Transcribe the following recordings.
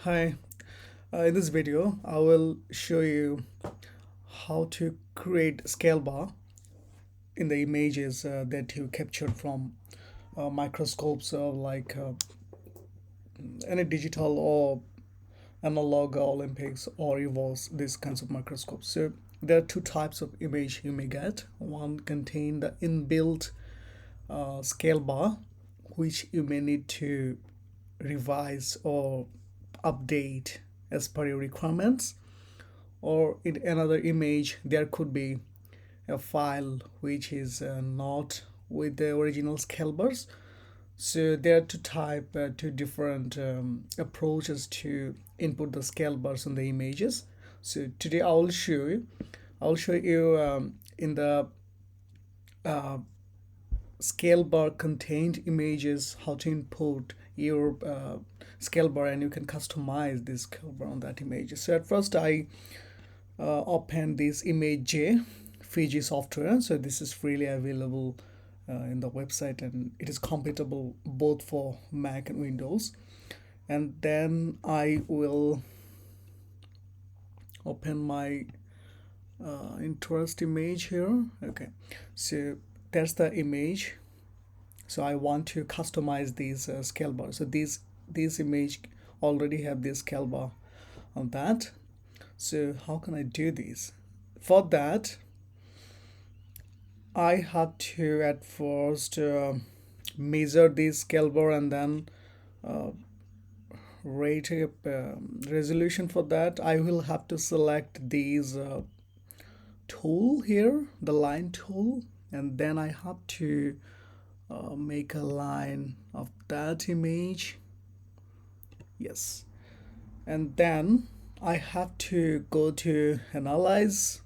Hi, in this video I will show you how to create scale bar in the images that you captured from microscopes like any digital or analog Olympics or EVOS, these kinds of microscopes. So there are two types of image you may get. One contain the inbuilt scale bar, which you may need to revise or update as per your requirements, or in another image there could be a file which is not with the original scale bars. So there are two different approaches to input the scale bars in the images. So today I'll show you in the uh, scale bar contained images how to input your scale bar, and you can customize this scale bar on that image. So at first I open this ImageJ Fiji software. So this is freely available in the website, and it is compatible both for Mac and Windows. And then I will open my interest image here. Okay, so that's the image. So I want to customize these scale bars. So these image already have this scale bar on that. So how can I do this? For that, I had to at first measure this scale bar and then uh, rate a resolution. For that, I will have to select these tool here, the line tool, and then I have to make a line of that image. Yes, and then I have to go to analyze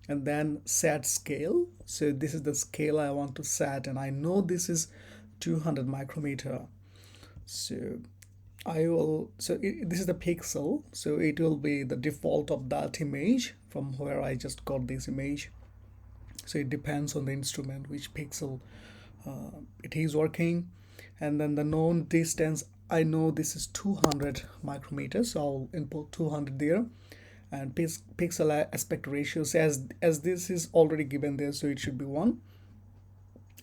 and then set scale. So this is the scale I want to set, and I know this is 200 micrometer. So this is the pixel, so it will be the default of that image from where I just got this image. So it depends on the instrument which pixel it is working. And then the known distance, I know this is 200 micrometers, so I'll input 200 there. And pixel aspect ratios, as this is already given there, so it should be 1.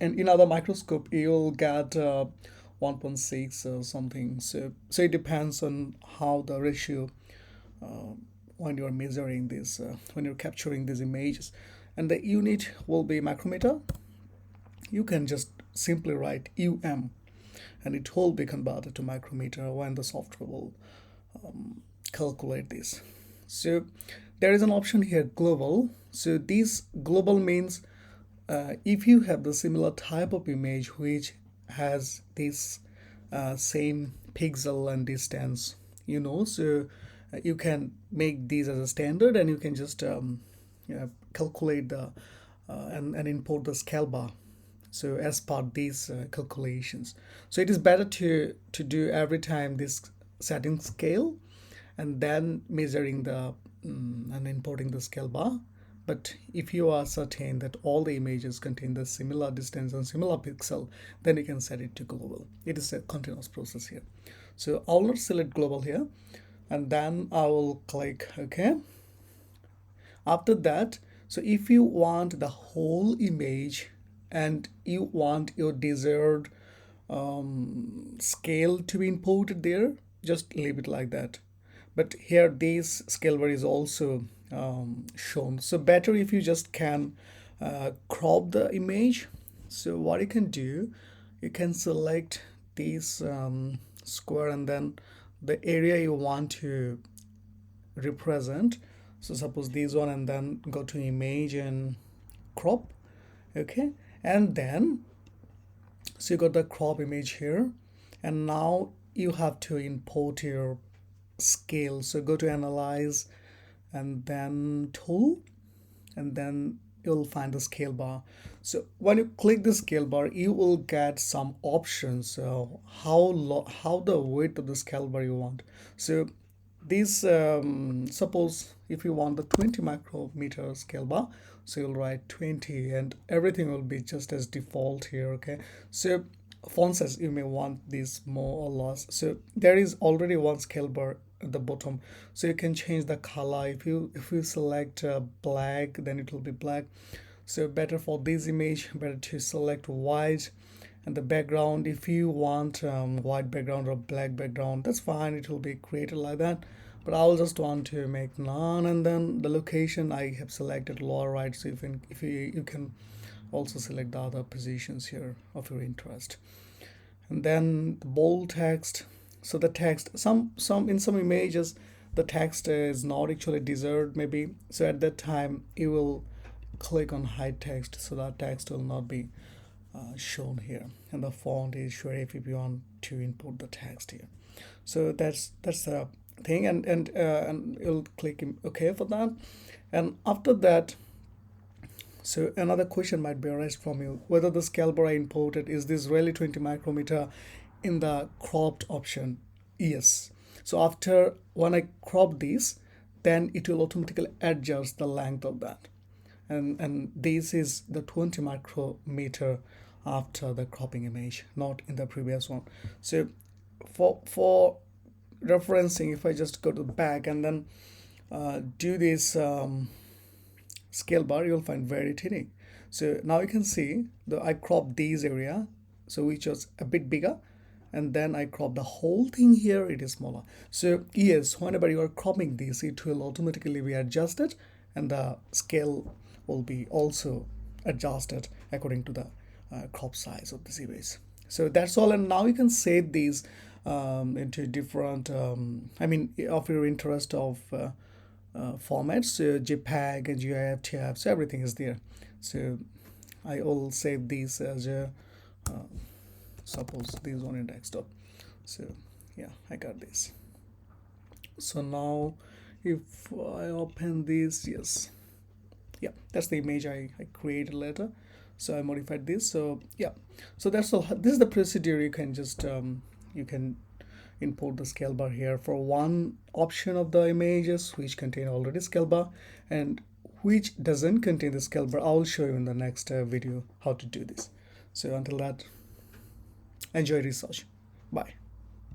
And in other microscope you'll get 1.6 or something. So it depends on how the ratio when you're measuring this, when you're capturing these images. And the unit will be micrometer. You can just simply write and it will be converted to micrometer when the software will calculate this. So there is an option here, global. So this global means if you have the similar type of image which has this same pixel and distance, so you can make these as a standard, and you can just calculate the and import the scale bar, so as part these calculations. So it is better to do every time this setting scale and then measuring the and importing the scale bar. But if you are certain that all the images contain the similar distance and similar pixel, then you can set it to global. It is a continuous process here. So I'll not select global here, and then I will click OK. After that, so if you want the whole image and you want your desired scale to be imported there, just leave it like that. But here this scale bar is also shown. So better if you just can crop the image. So what you can do, you can select this square and then the area you want to represent. So suppose this one, and then go to image and crop. Okay, and then so you got the crop image here, and now you have to import your scale. So go to analyze and then tool, and then you'll find the scale bar. So when you click the scale bar, you will get some options. So how the width of the scale bar you want. So this suppose if you want the 20 micrometer scale bar, so you'll write 20, and everything will be just as default here. Okay, so font size you may want this more or less. So there is already one scale bar at the bottom, so you can change the color. If you select black, then it will be black. So better for this image, better to select white. And the background, if you want white background or black background, that's fine, it will be created like that. But I'll just want to make none. And then the location I have selected lower right, so you can also select the other positions here of your interest. And then the bold text. So the text, some in some images the text is not actually desired maybe, so at that time you will click on hide text, so that text will not be shown here, and the font is serif if you want to input the text here. So that's the thing, and you'll click OK for that. And after that, so another question might be arised from you, whether the scale bar I imported, is this really 20 micrometer in the cropped option? Yes. So after when I crop this, then it will automatically adjust the length of that. And this is the 20 micrometer after the cropping image, not in the previous one. So for referencing, if I just go to the back and then do this scale bar, you'll find very tiny. So now you can see that I cropped this area, so which was a bit bigger, and then I crop the whole thing here, it is smaller. So yes, whenever you are cropping this, it will automatically be adjusted, and the scale will be also adjusted according to the crop size of this image. So that's all. And now you can save these into different I mean of your interest of formats, JPEG and GIF, TIFF, so everything is there. So I will save these as a suppose this one in desktop. So yeah, I got this. So now if I open this, yes, yeah, that's the image I created later. So I modified this. So yeah, so that's all. This is the procedure. You can just you can import the scale bar here for one option of the images which contain already scale bar, and which doesn't contain the scale bar, I'll show you in the next video how to do this. So until that, enjoy research. Bye.